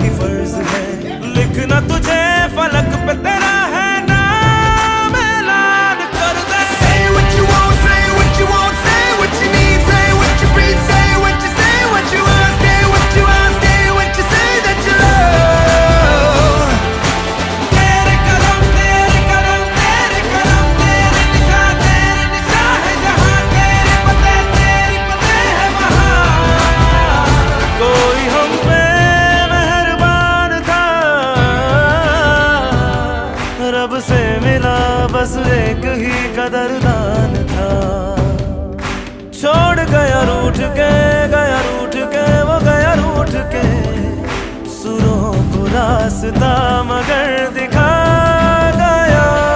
ही फर्ज है, लिखना तुझे फलक पे तेरा है नाम, ऐलान कर दे। Say what you want, say what you want, say what you need, say what you breathe, say what you say, what you want, stay what you want, stay what you say that you love. तेरे कदम तेरे कदम तेरे कदम, तेरे निशान है जहाँ, तेरे पते है वहाँ। कोई हम पे मेहरबान था, रब से मिला बस एक ही कदरदान था। छोड़ गया रूठ के वो गया रूठ के, सुरों को रास्ता मगर दिखा